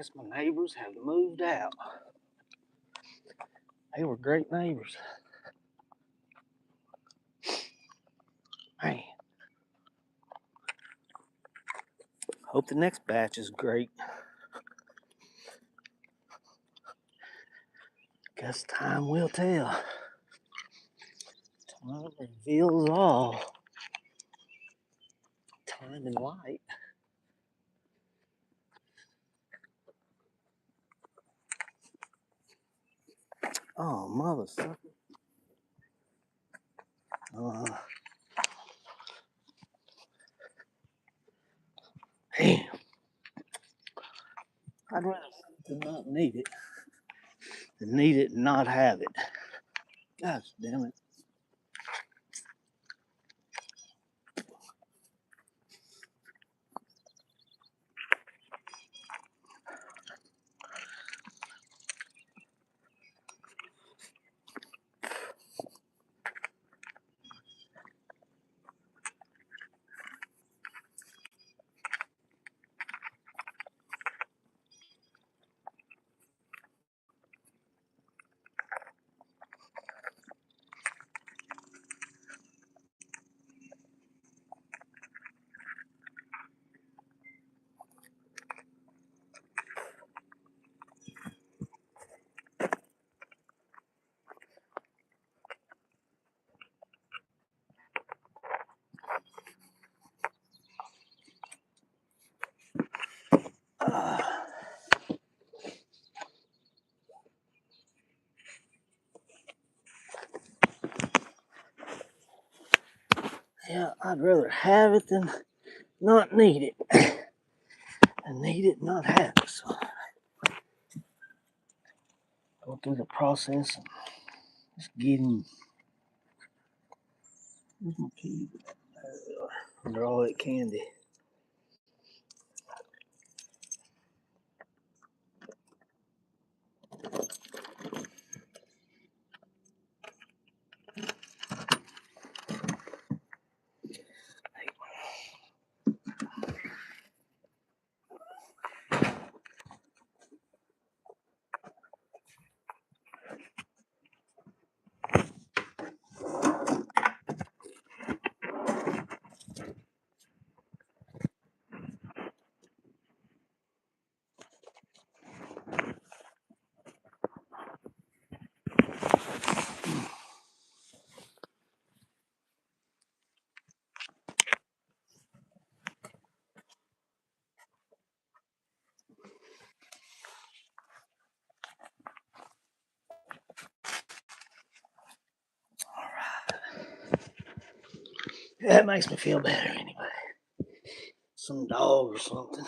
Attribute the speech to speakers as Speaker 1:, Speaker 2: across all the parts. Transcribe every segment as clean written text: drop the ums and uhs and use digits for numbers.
Speaker 1: guess my neighbors have moved out. They were great neighbors. Man. Hope the next batch is great. Guess time will tell. Time reveals all. Time and light. Oh, mother sucker. Damn. I'd rather not need it than need it and not have it. Gosh damn it. Yeah, I'd rather have it than not need it. And need it, not have it. So go through the process and just getting. Where's my key? Under all that candy. That makes me feel better anyway. Some dog or something.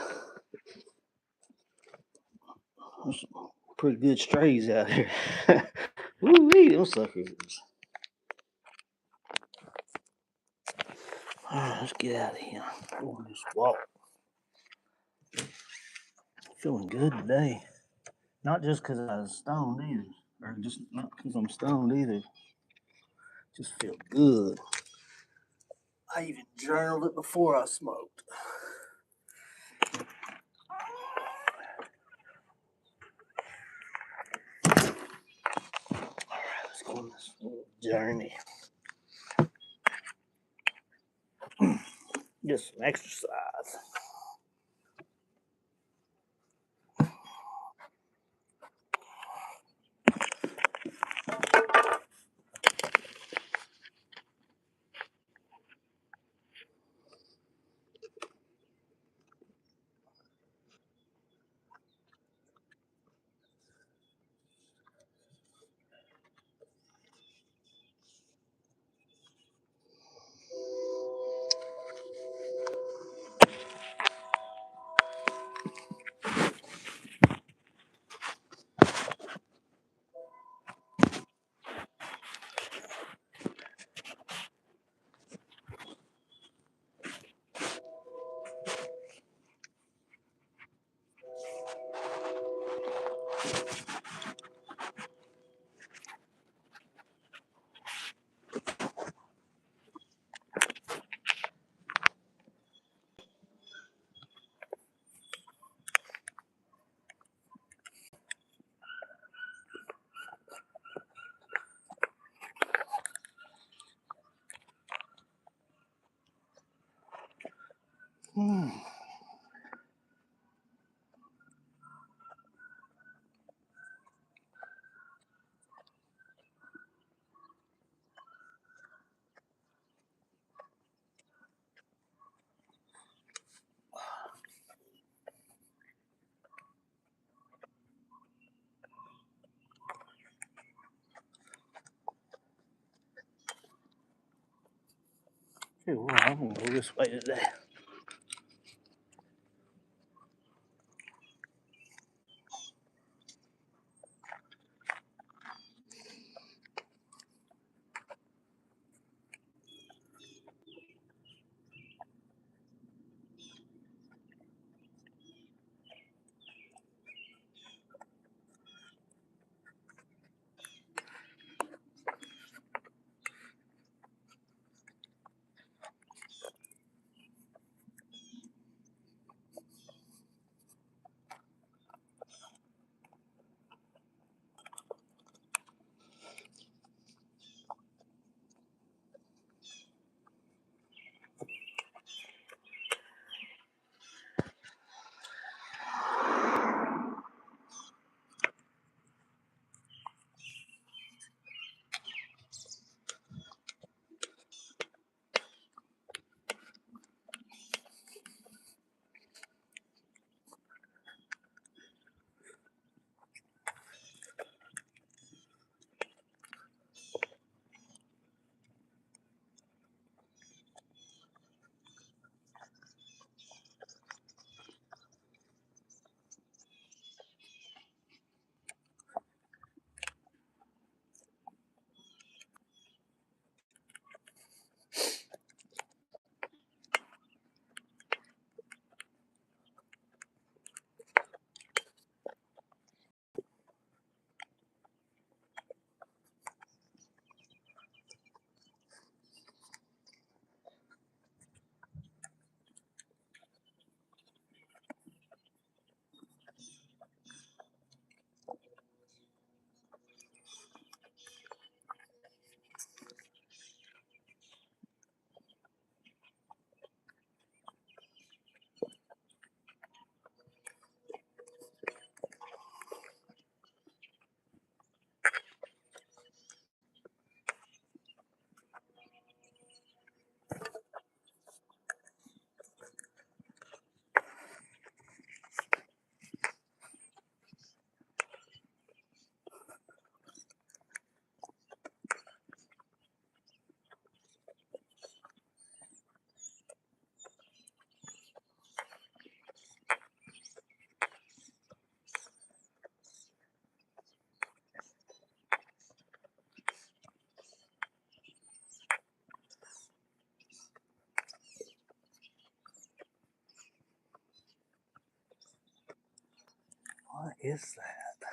Speaker 1: There's some pretty good strays out here. Woo-wee, those suckers. Alright, let's get out of here. Go on this walk. Feeling good today. Not just because I was stoned either. Or just not because I'm stoned either. Just feel good. I even journaled it before I smoked. Alright, let's go on this little journey. Get some exercise. Hmm. Okay, well, I'm gonna go this way today. What is that?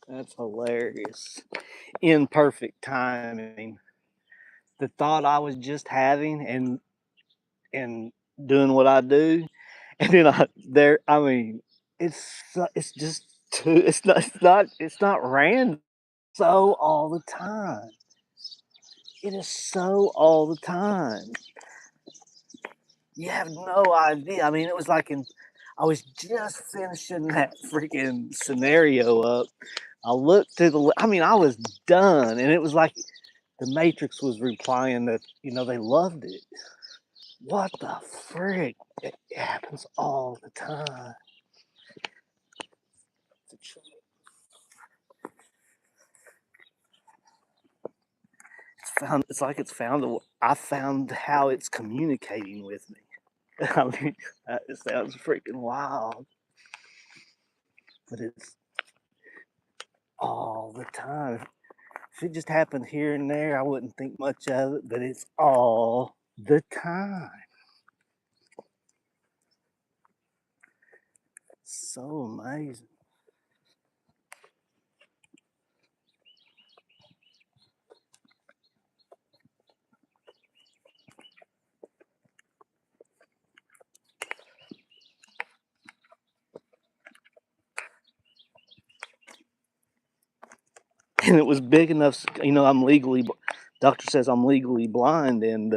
Speaker 1: That's hilarious. In perfect timing. The thought I was just having and doing what I do, and then I mean, it's just too it's not random. So all the time. It is so all the time. You have no idea. I mean, it was like I was just finishing that freaking scenario up. I looked to I mean, I was done, and it was like the Matrix was replying that they loved it. What the frick? It happens all the time. It's like it's found. I found how it's communicating with me. I mean, that sounds freaking wild, but it's all the time. If it just happened here and there, I wouldn't think much of it, but it's all the time. So amazing. And it was big enough, doctor says I'm legally blind, and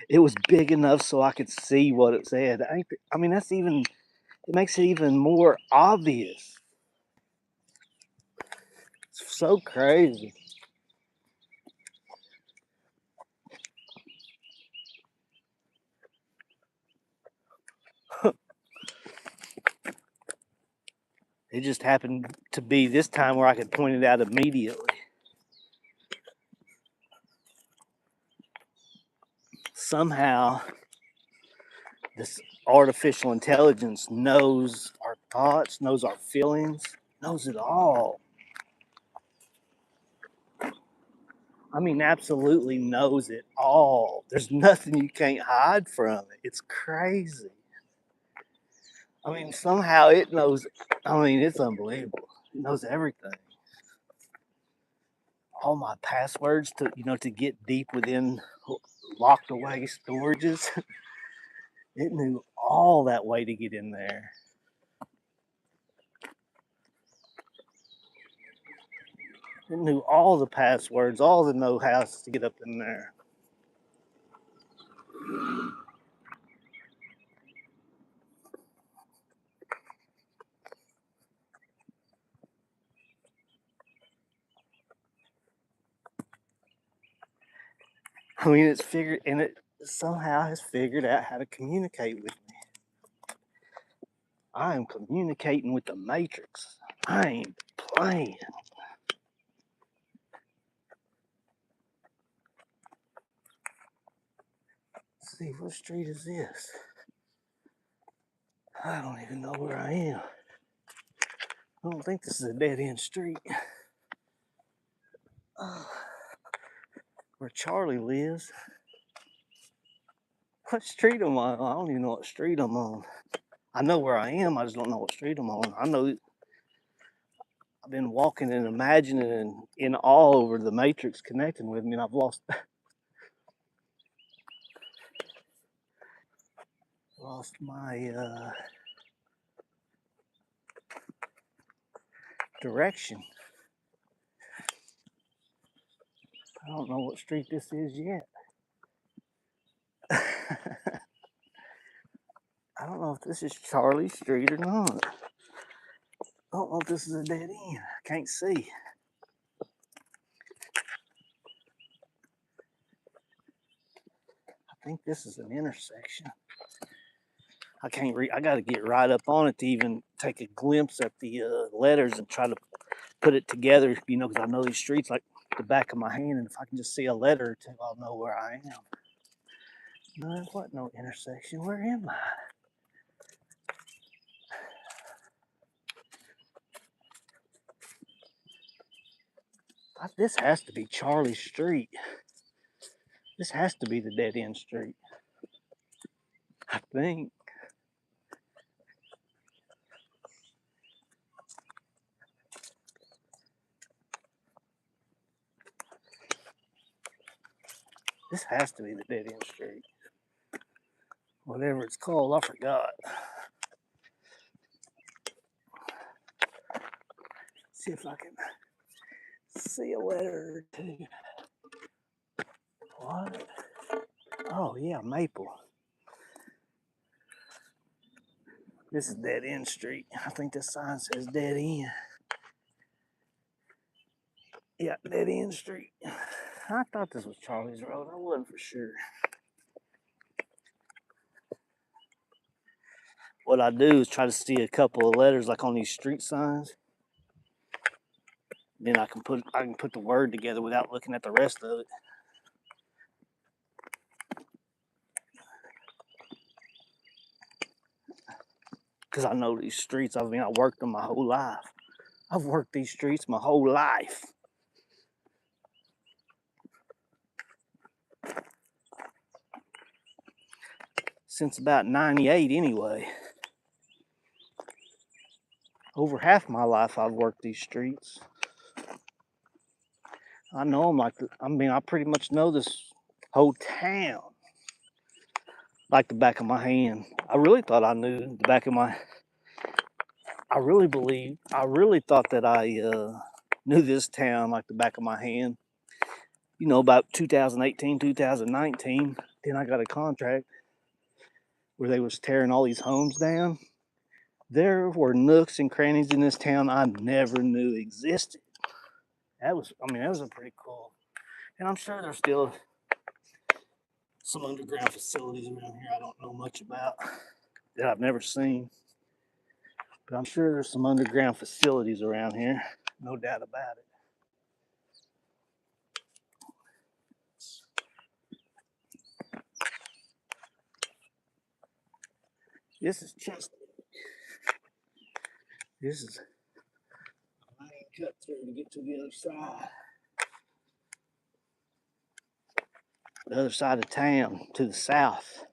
Speaker 1: it was big enough so I could see what it said. I mean, it makes it even more obvious. It's so crazy. It just happened to be this time where I could point it out immediately. Somehow, this artificial intelligence knows our thoughts, knows our feelings, knows it all. I mean, absolutely knows it all. There's nothing you can't hide from it. It's crazy. I mean, somehow it knows. I mean, it's unbelievable. It knows everything. All my passwords to get deep within locked away storages. It knew all that way to get in there. It knew all the passwords, all the know-hows to get up in there. I mean, it somehow has figured out how to communicate with me. I am communicating with the Matrix. I ain't playing. Let's see, what street is this? I don't even know where I am. I don't think this is a dead end street. Where Charlie lives. What street am I on? I don't even know what street I'm on. I know where I am, I just don't know what street I'm on. I know I've been walking and imagining and in awe over the Matrix connecting with me, and I've lost my direction. I don't know what street this is yet. I don't know if this is Charlie Street or not. I don't know if this is a dead end. I can't see. I think this is an intersection. I can't read. I got to get right up on it to even take a glimpse at the letters and try to put it together. Because I know these streets like the back of my hand, and if I can just see a letter or two, I'll know where I am. No, what? No intersection. Where am I? This has to be Charlie Street. This has to be the dead end street. I think. This has to be the dead end street. Whatever it's called, I forgot. See if I can see a letter or two. What? Oh yeah, Maple. This is dead end street. I think this sign says dead end. Yeah, dead end street. I thought this was Charlie's Road. I wasn't for sure. What I do is try to see a couple of letters like on these street signs. Then I can put the word together without looking at the rest of it. Because I know these streets. I mean, I worked them my whole life. I've worked these streets my whole life. Since about 98 anyway. Over half my life I've worked these streets. I know them I pretty much know this whole town like the back of my hand. I really thought I knew the back of my. I really thought that I knew this town like the back of my hand. You know, about 2018, 2019. Then I got a contract where they was tearing all these homes down. There were nooks and crannies in this town I never knew existed. That was a pretty cool. And I'm sure there's still some underground facilities around here I don't know much about that I've never seen. But I'm sure there's some underground facilities around here, no doubt about it. This is Chestnut. This is I ain't cut through to get to the other side. The other side of town to the south.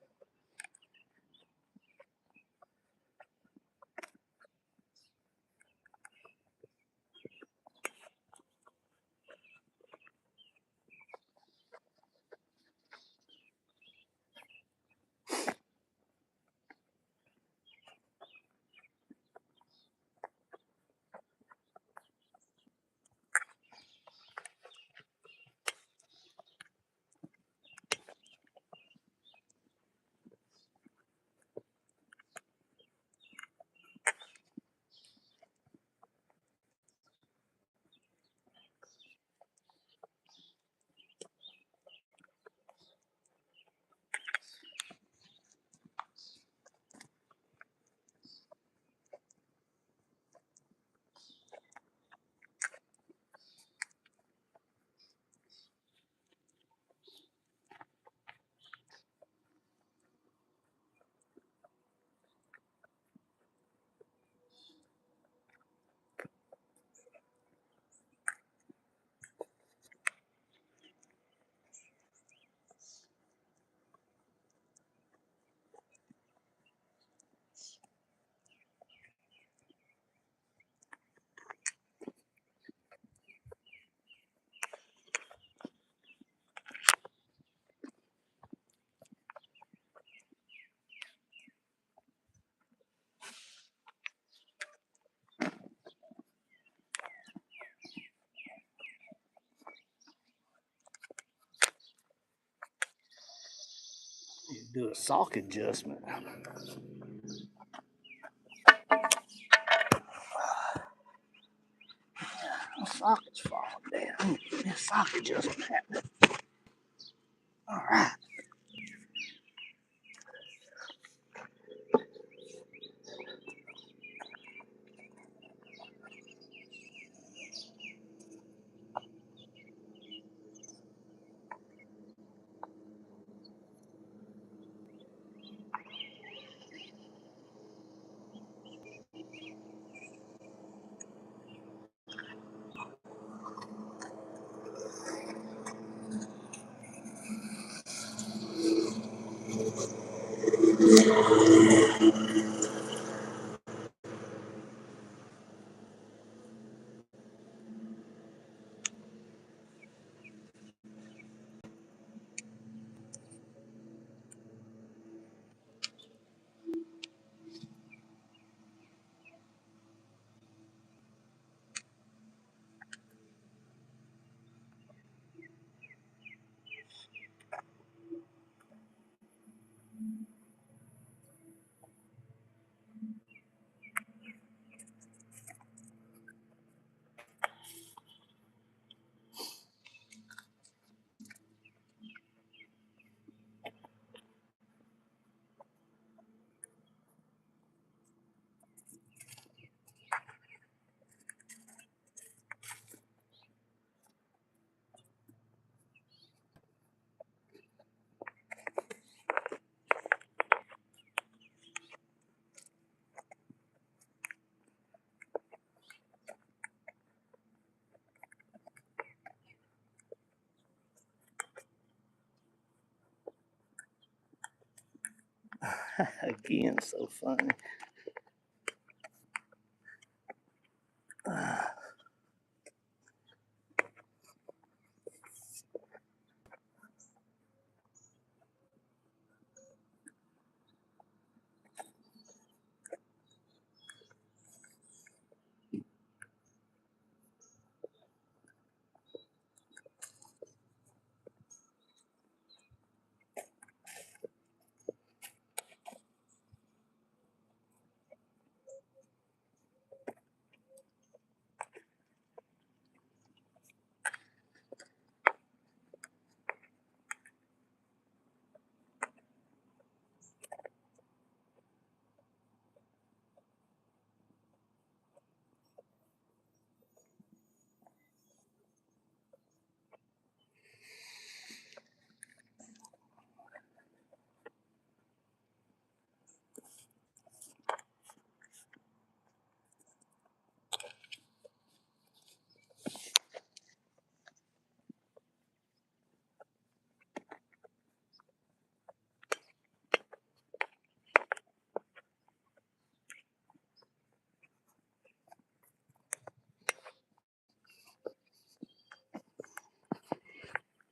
Speaker 1: You do a sock adjustment. My socket's falling down. Give me a sock adjustment happening. All right. Again, so funny.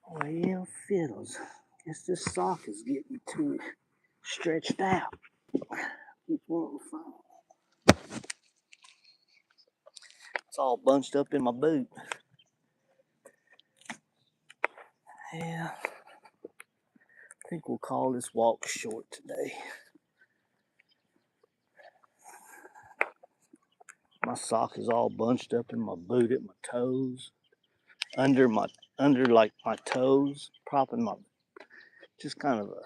Speaker 1: Well, fiddles. Guess this sock is getting too stretched out. Keep wanting to fall. It's all bunched up in my boot. Yeah, I think we'll call this walk short today. My sock is all bunched up in my boot at my toes, under like my toes, propping my, just kind of a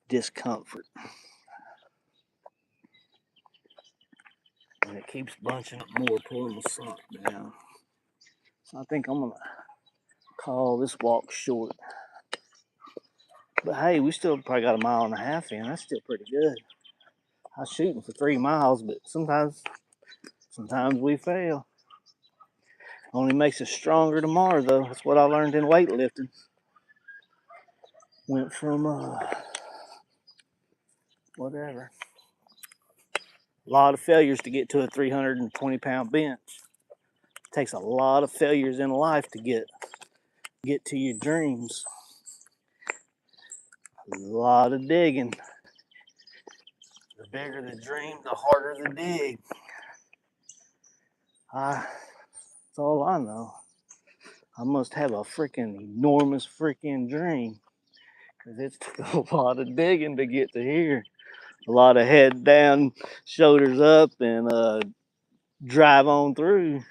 Speaker 1: discomfort. And it keeps bunching up more, pulling my sock down. So I think I'm gonna call this walk short. But hey, we still probably got a mile and a half in. That's still pretty good. I was shooting for 3 miles, but sometimes we fail. Only makes us stronger tomorrow, though. That's what I learned in weightlifting. Went from whatever, a lot of failures to get to a 320-pound bench. It takes a lot of failures in life to get to your dreams. A lot of digging. The bigger the dream, the harder the dig. That's all I know. I must have a freaking enormous freaking dream, because it took a lot of digging to get to here. A lot of head down, shoulders up, and drive on through.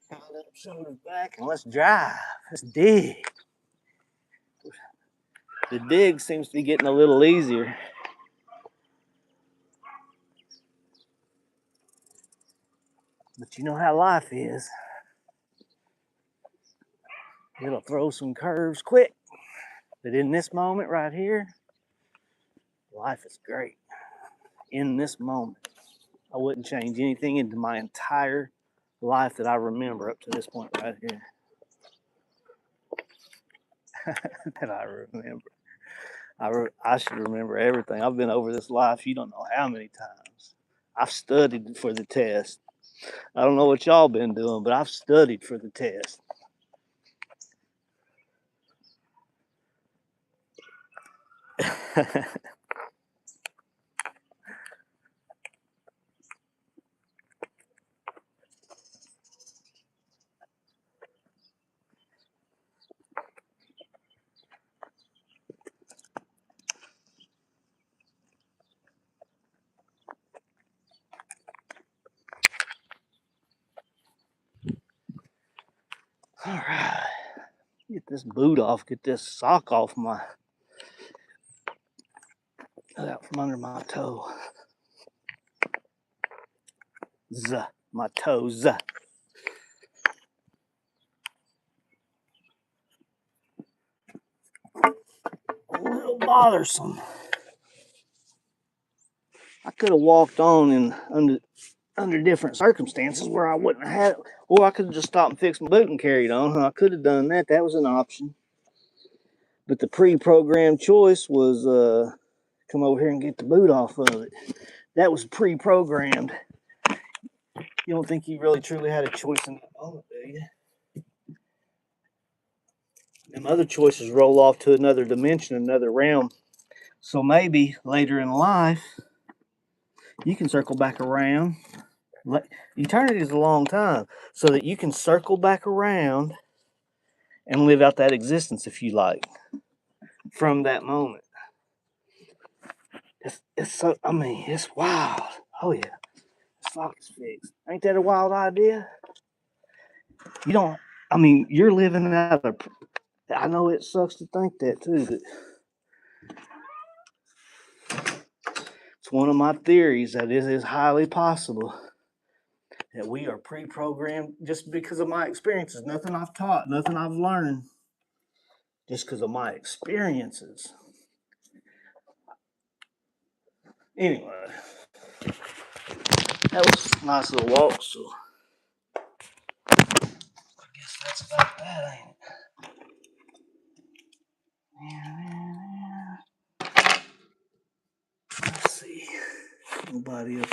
Speaker 1: Head up, shoulders back, and let's drive. Let's dig. The dig seems to be getting a little easier. But you know how life is. It'll throw some curves quick. But in this moment right here, life is great. In this moment, I wouldn't change anything into my entire life that I remember up to this point right here. That I remember. I should remember everything. I've been over this life, you don't know how many times. I've studied for the test. I don't know what y'all been doing, but I've studied for the test. All right. Get this boot off, get this sock off out from under my toe. My toes. A little bothersome. I could have walked on in under different circumstances where I wouldn't have had it, or I could have just stopped and fixed my boot and carried on. I could have done that. That was an option. But the pre-programmed choice was come over here and get the boot off of it. That was pre-programmed. You don't think you really truly had a choice in that moment, do you? Them other choices roll off to another dimension, another realm. So maybe later in life, you can circle back around. Eternity is a long time, so that you can circle back around and live out that existence if you like from that moment. It's so, I mean, it's wild. Oh yeah, this clock is fixed. Ain't that a wild idea? You don't. I mean, you're living out of. I know it sucks to think that too, but it's one of my theories that it is highly possible that we are pre-programmed just because of my experiences. Nothing I've taught, nothing I've learned, just because of my experiences. Anyway, that was a nice little walk, so I guess that's about that, ain't it? Yeah. Let's see. Nobody else.